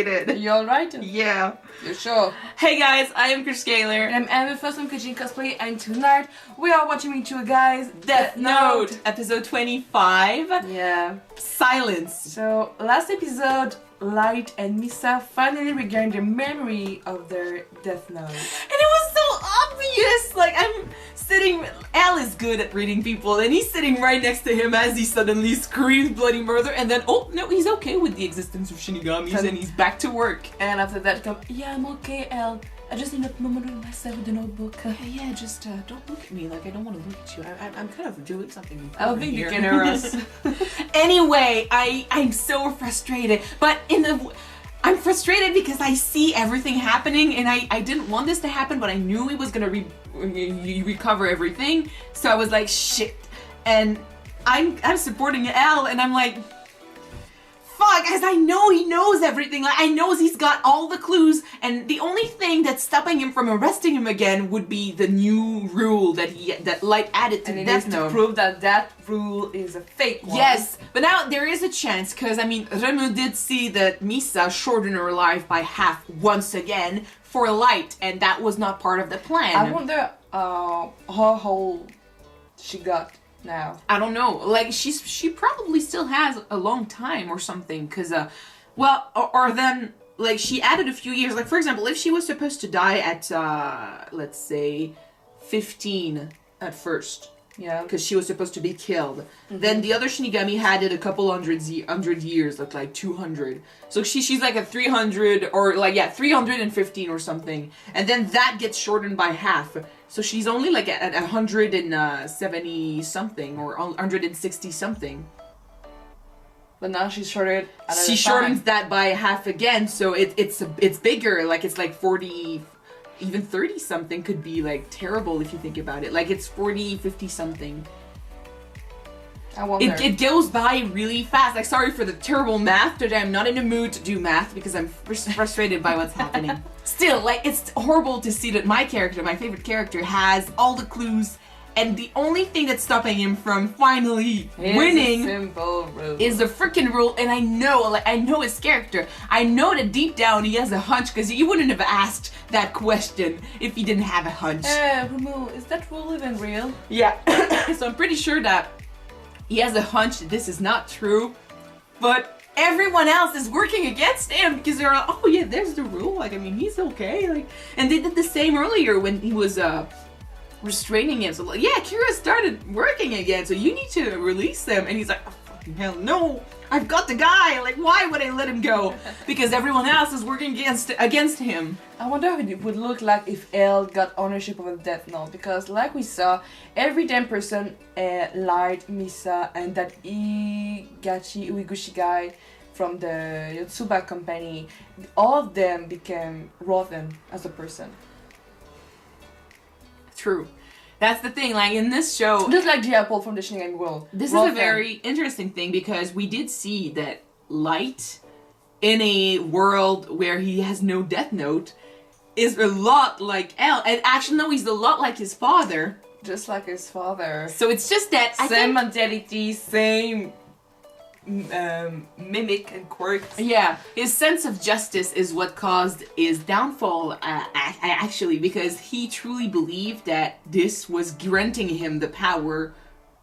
frustrated. You alright? Yeah. You're sure? Hey guys, I am Chris Gaylor. And I'm Emma from Kajin Cosplay, and tonight we are watching with you guys Death Note, episode 25. Yeah. Silence. So, last episode, Light and Misa finally regained the memory of their Death Note. And it was so obvious! Like, I'm sitting... Al is good at reading people, and he's sitting right next to him as he suddenly screams bloody murder, and then, oh, no, he's okay with the existence of Shinigamis, and he's back to work. And after that come, yeah, I'm okay, Al. I just need a moment with myself with the notebook. Yeah, just don't look at me like I don't want to look at you. I'm kind of doing something. I'll be generous. Anyway, I'm so frustrated, but I'm frustrated because I see everything happening, and I didn't want this to happen, but I knew he was gonna recover everything, so I was like, shit. And I'm supporting Al, and I'm like, fuck, as I know he knows everything. Like, I know he's got all the clues, and the only thing that's stopping him from arresting him again would be the new rule that Light added to Death Note. To prove that that rule is a fake one. Yes, but now there is a chance, because, I mean, Remu did see that Misa shortened her life by half once again for Light, and that was not part of the plan. I wonder how old she got now. I don't know. Like, she probably still has a long time or something, because, well, or then, like, she added a few years. Like, for example, if she was supposed to die at, let's say, 15 at first, yeah, because she was supposed to be killed, then the other Shinigami had it a couple hundred years, like 200. So she's like at 300, or like, yeah, 315 or something, and then that gets shortened by half. So she's only like at 170 something or 160 something. But now she's shorted. She shortens that by half again, so it's bigger. Like, it's like 40, even 30 something could be like terrible if you think about it. Like, it's 40, 50 something. I wonder. It goes by really fast. Like, sorry for the terrible math today. I'm not in the mood to do math because I'm frustrated by what's happening. Still, like, it's horrible to see that my character, my favorite character, has all the clues, and the only thing that's stopping him from finally winning is the freaking rule. And I know his character. I know that deep down he has a hunch, because he wouldn't have asked that question if he didn't have a hunch. Remu, is that rule even real? Yeah. So I'm pretty sure that he has a hunch that this is not true, but everyone else is working against him because they're like, oh yeah, there's the rule. Like, I mean, he's okay. Like, and they did the same earlier when he was restraining him. So like, yeah, Kira started working again, so you need to release them. And he's like, oh, fucking hell no, I've got the guy. Like, why would I let him go? Because everyone else is working against him. I wonder how it would look like if L got ownership of a Death Note, because like we saw, every damn person, Light, Misa, and that Ueguchi guy from the Yotsuba company, all of them became rotten as a person. True. That's the thing, like, in this show... Just like the apple from the Shinigami world. This is a very interesting thing, because we did see that Light, in a world where he has no Death Note, is a lot like L. And actually, no, he's a lot like his father. Just like his father. So it's just that... Same mentality, same... mimic and quirks. Yeah, his sense of justice is what caused his downfall, actually, because he truly believed that this was granting him the power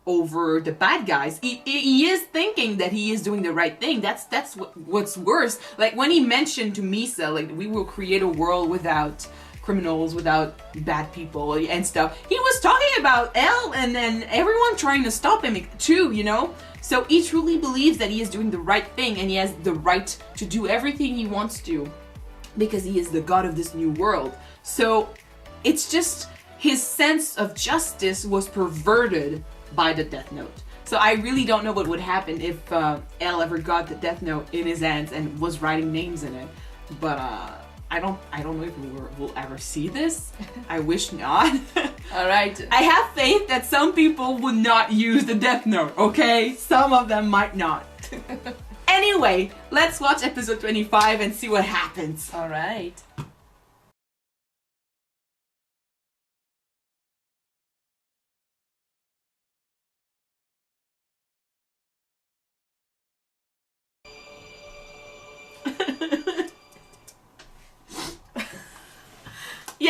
over the bad guys. He is thinking that he is doing the right thing. That's what's worse. Like, when he mentioned to Misa, like, we will create a world without criminals, without bad people and stuff, he was talking about L and then everyone trying to stop him too, you know? So he truly believes that he is doing the right thing, and he has the right to do everything he wants to because he is the god of this new world. So it's just his sense of justice was perverted by the Death Note. So I really don't know what would happen if L ever got the Death Note in his hands and was writing names in it. But I don't know if we'll ever see this. I wish not. Alright. I have faith that some people would not use the Death Note, okay? Some of them might not. Anyway, let's watch episode 25 and see what happens. Alright.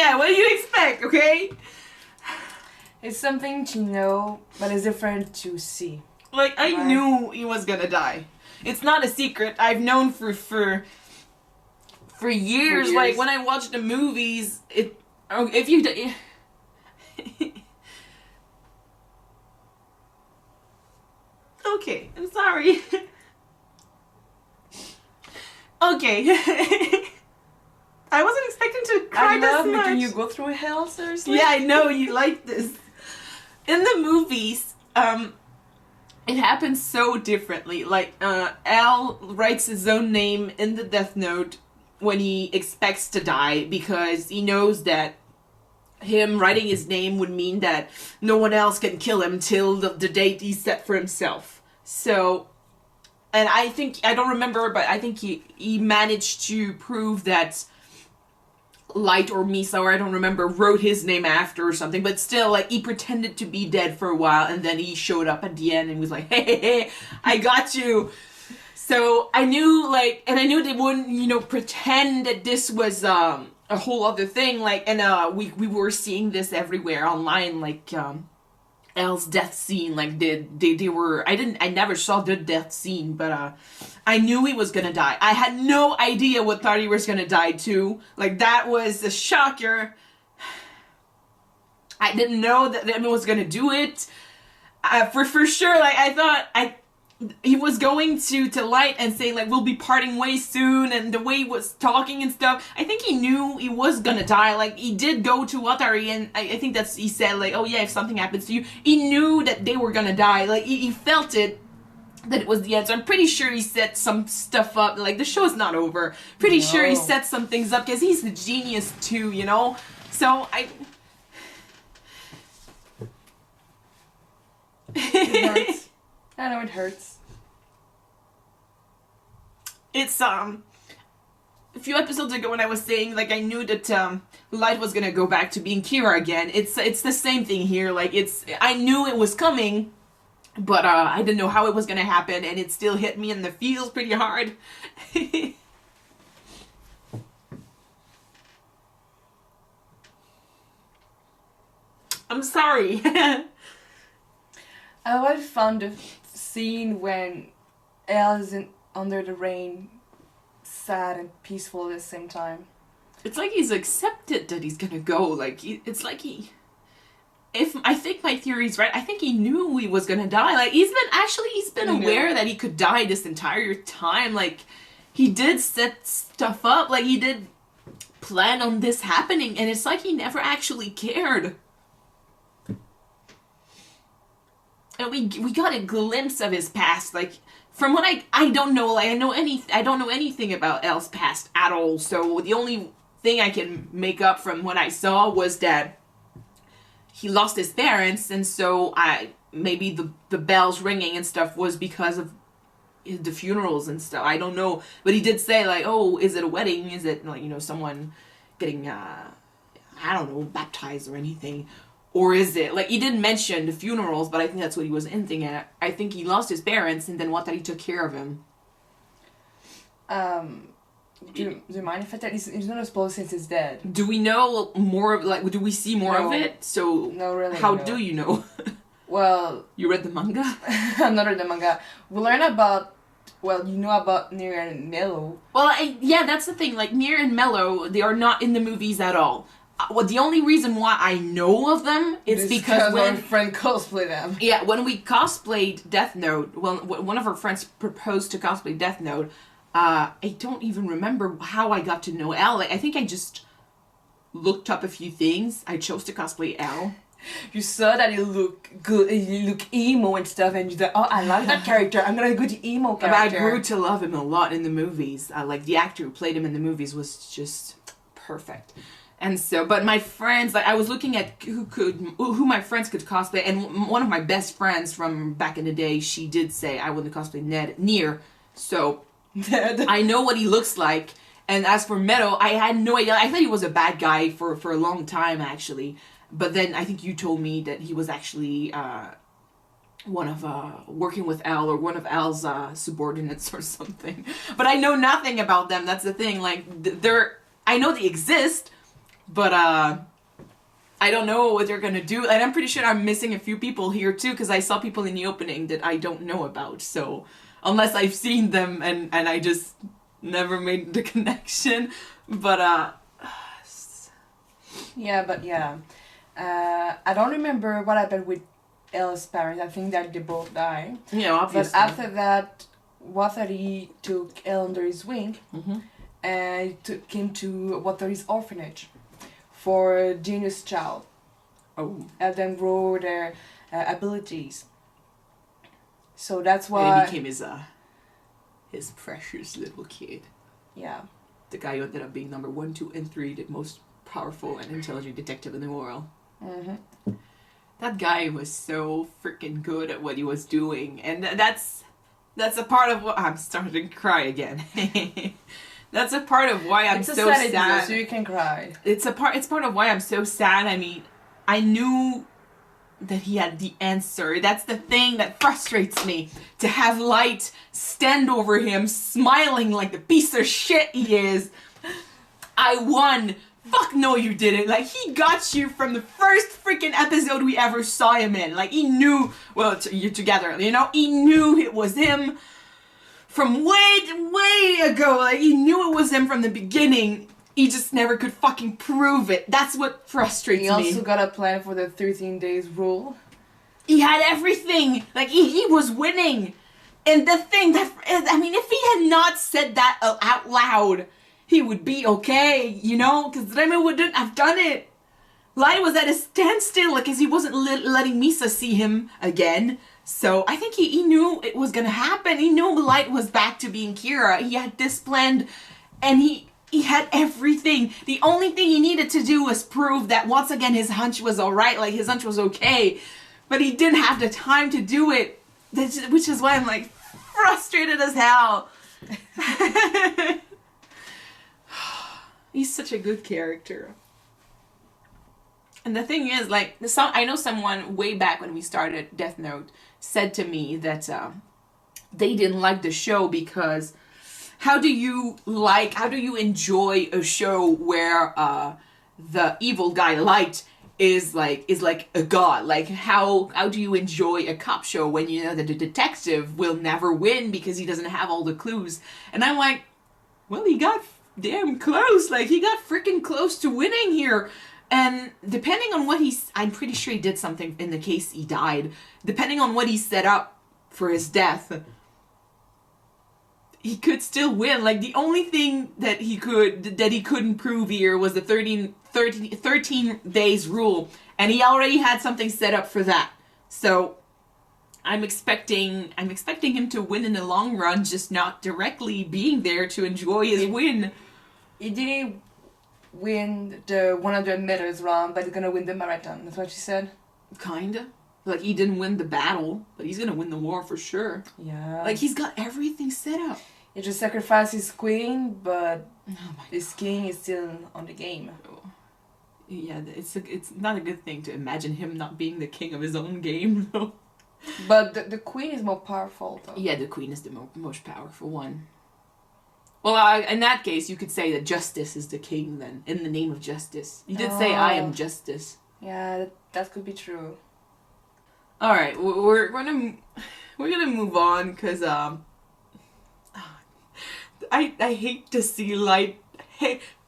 Yeah, what do you expect, okay? It's something to know, but it's different to see. Like, I Right. knew he was gonna die. It's not a secret. I've known for years. Like, when I watch the movies, if you... Okay, I'm sorry. Okay. I wasn't expecting to cry I this love much. making you go through hell, seriously. Yeah, I know you like this. In the movies, it happens so differently. Like, Al writes his own name in the Death Note when he expects to die because he knows that him writing his name would mean that no one else can kill him till the date he set for himself. So, and I think, I don't remember, but I think he managed to prove that Light or Misa, or I don't remember, wrote his name after or something, but still, like, he pretended to be dead for a while, and then he showed up at the end and was like, hey, I got you. So, I knew, like, and I knew they wouldn't, you know, pretend that this was, a whole other thing, like, and, we were seeing this everywhere online, like, Elle's death scene, like, they were, I never saw the death scene, but, I knew he was gonna die. I had no idea what thought he was gonna die too. Like, that was a shocker. I didn't know that Emma was gonna do it. For sure, like, I thought he was going to Light and say, like, we'll be parting ways soon, and the way he was talking and stuff, I think he knew he was gonna die. Like, he did go to Watari, and I think he said, like, oh yeah, if something happens to you, he knew that they were gonna die. Like, he felt it, that it was the end. So I'm pretty sure he set some stuff up. Like, the show's not over. Pretty sure he set some things up, because he's a genius too, you know? So, It hurts. I know it hurts. It's, a few episodes ago when I was saying, like, I knew that, Light was gonna go back to being Kira again. It's the same thing here. Like, I knew it was coming, but, I didn't know how it was gonna happen, and it still hit me in the feels pretty hard. I'm sorry. I always found the scene when Elle is under the rain sad and peaceful at the same time. It's like he's accepted that he's gonna go. Like, it's like if I think my theory's right, I think he knew he was gonna die. Like, he's been aware that he could die this entire time. Like, he did set stuff up. Like, he did plan on this happening, and it's like he never actually cared. And we got a glimpse of his past. Like, from what I don't know. Like, I don't know anything about Elle's past at all. So the only thing I can make up from what I saw was that he lost his parents, and so maybe the bells ringing and stuff was because of the funerals and stuff. I don't know, but he did say, like, oh, is it a wedding? Is it, like, you know, someone getting I don't know, baptized or anything? Or is it, like, he didn't mention the funerals, but I think that's what he was hinting at. I think he lost his parents, and then Watari took care of him. Do you mind if I tell you? He's not supposed since he's dead. Do we know more of, like, do we see more of it? So, no, really. How no. do you know? Well, you read the manga? I'm not read the manga. We learn about, well, you know about Nier and Mello. Well, yeah, that's the thing. Like, Nier and Mello, they are not in the movies at all. Well, the only reason why I know of them is because when our friend cosplayed them. Yeah, when we cosplayed Death Note, well, one of our friends proposed to cosplay Death Note. I don't even remember how I got to know Elle. Like, I think I just looked up a few things. I chose to cosplay Elle. You saw that you look good, you look emo and stuff, and you thought, oh, I like that character. I'm gonna go to emo character. But I grew to love him a lot in the movies. Like, the actor who played him in the movies was just perfect. And so, but my friends, like, I was looking at who my friends could cosplay, and one of my best friends from back in the day, she did say I wouldn't cosplay Nier. So, I know what he looks like. And as for Meadow, I had no idea. I thought he was a bad guy for a long time, actually. But then I think you told me that he was actually one of working with Elle, or one of Elle's subordinates or something. But I know nothing about them. That's the thing. Like, I know they exist, But I don't know what they're gonna do, and I'm pretty sure I'm missing a few people here too, because I saw people in the opening that I don't know about. So unless I've seen them and I just never made the connection, but yeah. I don't remember what happened with Elle's parents. I think that they both died. yeah, obviously. But after that, Watari took Elle under his wing and took him to Watari's orphanage for a genius child. Oh. And then grow their abilities. So that's And why... he became his precious little kid. Yeah. The guy who ended up being number 1, 2, and 3, the most powerful and intelligent detective in the world. Mm-hmm. That guy was so freaking good at what he was doing, and that's a part of what I'm starting to cry again. That's a part of why I'm so sad. So you can cry. It's part of why I'm so sad. I mean, I knew that he had the answer. That's the thing that frustrates me. To have Light stand over him, smiling like the piece of shit he is. I won. Fuck no, you didn't. Like, he got you from the first freaking episode we ever saw him in. Like, he knew, well, you're together, you know? He knew it was him from way ago. Like, he knew it was him from the beginning. He just never could fucking prove it. That's what frustrates me. He also got a plan for the 13 days rule. He had everything. Like, he was winning. And the thing that, I mean, if he had not said that out loud, he would be okay, you know? Because Remy wouldn't have done it. Light was at a standstill because he wasn't letting Misa see him again. So I think he knew it was going to happen. He knew Light was back to being Kira. He had this planned, and he had everything. The only thing he needed to do was prove that once again his hunch was alright, like his hunch was okay. But he didn't have the time to do it, which is why I'm like frustrated as hell. He's such a good character. And the thing is, like, I know someone way back when we started Death Note said to me that they didn't like the show because how do you enjoy a show where the evil guy Light is like a god? Like, how do you enjoy a cop show when you know that the detective will never win because he doesn't have all the clues? And I'm like, well, he got damn close. Like, he got freaking close to winning here. And depending on what I'm pretty sure he did something in the case he died. Depending on what he set up for his death, he could still win. Like, the only thing that he couldn't prove here was the 13 days rule. And he already had something set up for that. So I'm expecting him to win in the long run, just not directly being there to enjoy his win. He didn't win the 100 meters run, but he's gonna win the marathon. That's what she said. Kinda. Like, he didn't win the battle, but he's gonna win the war for sure. Yeah. Like, he's got everything set up. He just sacrificed his queen, but his king is still on the game. Yeah, it's not a good thing to imagine him not being the king of his own game, though. But the queen is more powerful, though. Yeah, the queen is the most powerful one. Well, in that case, you could say that justice is the king, then, in the name of justice. You did say, I am justice. Yeah, that could be true. Alright, we're gonna move on, because, I hate to see Light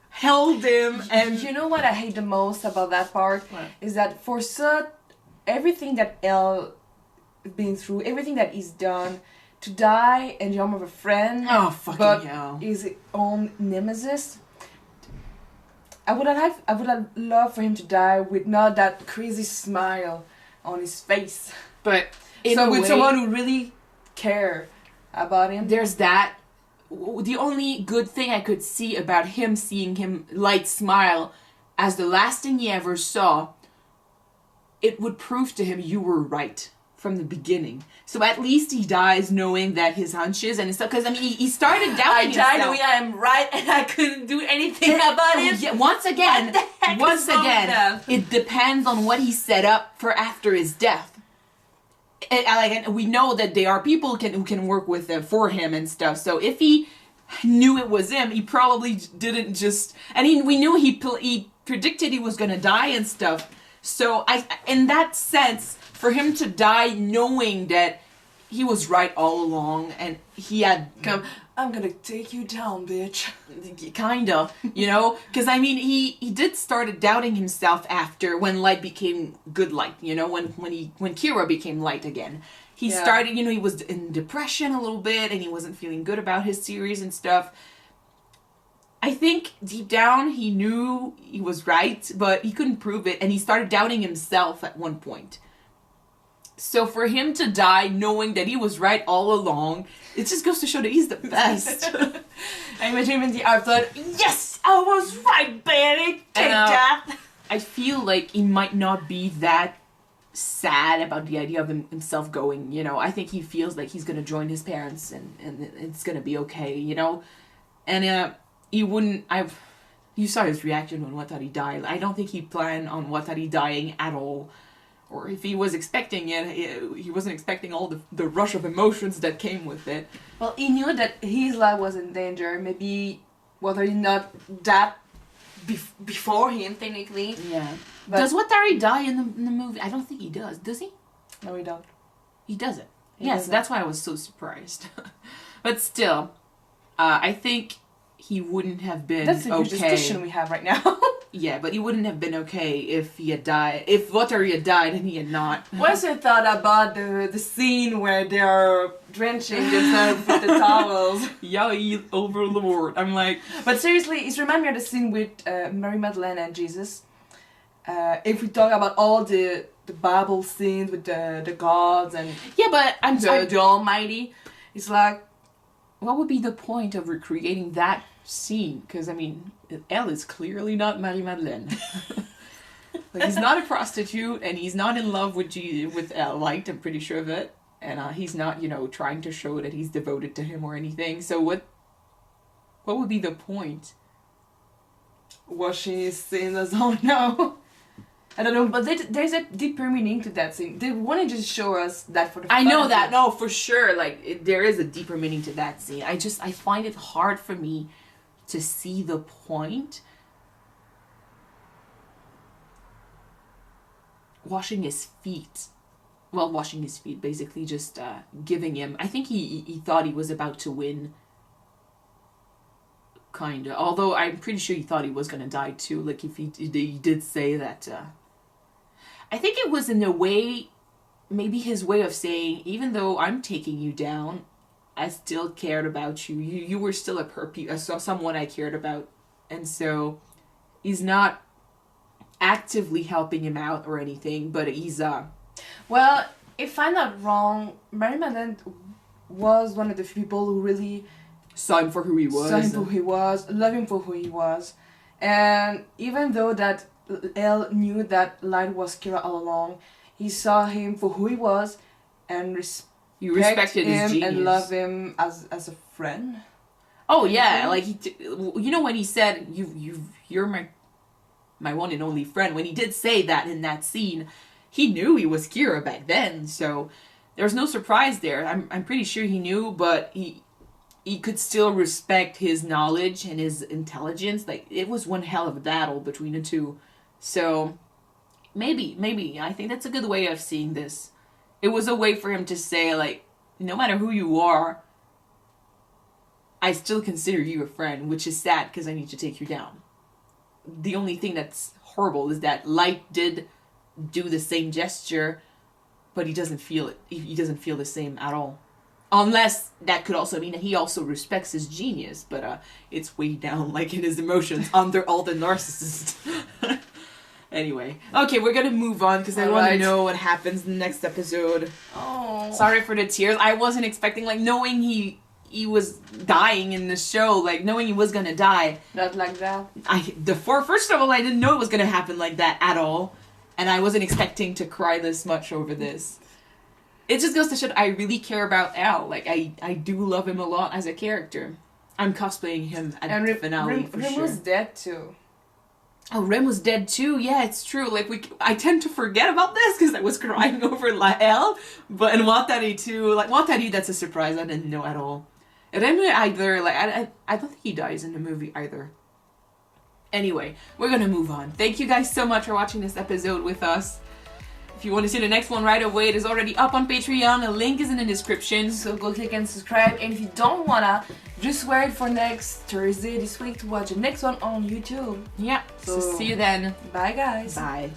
held him, and... You know what I hate the most about that part? What? Is that for everything that Elle been through, everything that he's done, to die in the arm of a friend, oh, fucking hell. His own nemesis. I would have loved for him to die with not that crazy smile on his face. But with someone who really care about him. There's that. The only good thing I could see about him seeing him Light smile as the last thing he ever saw, it would prove to him you were right from the beginning. So at least he dies knowing that his hunches and stuff. Because I mean, he started doubting himself. I died knowing I am right and I couldn't do anything about it. Yeah, once again, it depends on what he set up for after his death. And we know that there are people who can work with him for him and stuff. So if he knew it was him, he probably didn't just. And we knew he predicted he was gonna die and stuff. So in that sense, for him to die knowing that he was right all along and he had come, I'm gonna take you down, bitch. Kinda, you know, because I mean, he did started doubting himself after when light became good light, you know, when Kira became light again. He started, you know, he was in depression a little bit and he wasn't feeling good about his series and stuff. I think deep down he knew he was right, but he couldn't prove it, and he started doubting himself at one point. So for him to die knowing that he was right all along, it just goes to show that he's the best. I imagine him in the afterlife, yes, I was right, Benny, take that. I feel like he might not be that sad about the idea of himself going, you know. I think he feels like he's going to join his parents and it's going to be okay, you know. And he wouldn't, you saw his reaction when Watari died. I don't think he planned on Watari dying at all. Or if he was expecting it, he wasn't expecting all the rush of emotions that came with it. Well, he knew that his life was in danger. Maybe Watari not that before him, technically. Yeah. But does Watari die in the movie? I don't think he does. Does he? No, he don't. He doesn't. He yes, doesn't. That's why I was so surprised. But still, I think he wouldn't have been That's a huge okay. discussion we have right now. Yeah, but he wouldn't have been okay if he had died. If Watari had died and he had not. What's your thought about the scene where they are drenching themselves with the towels? Yay, overlord. I'm like... But seriously, it reminds me of the scene with Mary Magdalene and Jesus. If we talk about all the Bible scenes with the gods and yeah, but the Almighty, it's like... What would be the point of recreating that scene? Because, I mean, Elle is clearly not Mary Madeleine. Like, he's not a prostitute, and he's not in love with Light, I'm pretty sure of it. And he's not, you know, trying to show that he's devoted to him or anything. So what would be the point? Washing his sins as all now. I don't know, but there's a deeper meaning to that scene. They want to just show us that for the I fun know of that, it. no, for sure. Like, there is a deeper meaning to that scene. I find it hard for me to see the point. Washing his feet, basically just giving him... I think he thought he was about to win, kind of. Although I'm pretty sure he thought he was going to die too. Like, if he did say that... I think it was in a way, maybe his way of saying, even though I'm taking you down, I still cared about you. You were still someone I cared about. And so he's not actively helping him out or anything, but he's... Well, if I'm not wrong, Mary Magdalene was one of the people who really... saw him for who he was. Saw him for who he was, loved him for who he was. And even though that Elle knew that Light was Kira all along, he saw him for who he was and you respected his him genius. and loved him as a friend. Oh yeah, like you know when he said you're my one and only friend. When he did say that in that scene, he knew he was Kira back then, so there was no surprise there. I'm pretty sure he knew, but he could still respect his knowledge and his intelligence. Like, it was one hell of a battle between the two. So maybe I think that's a good way of seeing this. It was a way for him to say, like, no matter who you are, I still consider you a friend, which is sad because I need to take you down. The only thing that's horrible is that Light did do the same gesture, but he doesn't feel it. He doesn't feel the same at all. Unless that could also mean that he also respects his genius, but it's way down, like, in his emotions under all the narcissists. Anyway, okay, we're gonna move on because I want to know what happens in the next episode. Oh, sorry for the tears. I wasn't expecting, like, knowing he was dying in the show, like, knowing he was gonna die. Not like that. First of all, I didn't know it was gonna happen like that at all, and I wasn't expecting to cry this much over this. It just goes to show that I really care about Al. Like, I do love him a lot as a character. I'm cosplaying him at the finale for sure. Rem was dead too. Oh, Rem was dead too. Yeah, it's true. Like, I tend to forget about this because I was crying over Lael, but in Watari too. Like, Watari, that's a surprise. I didn't know at all. Rem either, like, I don't think he dies in the movie either. Anyway, we're gonna move on. Thank you guys so much for watching this episode with us. If you want to see the next one right away, it is already up on Patreon. The link is in the description. So go click and subscribe. And if you don't wanna, just wait for next Thursday this week to watch the next one on YouTube. Yeah, so see you then. Bye guys. Bye.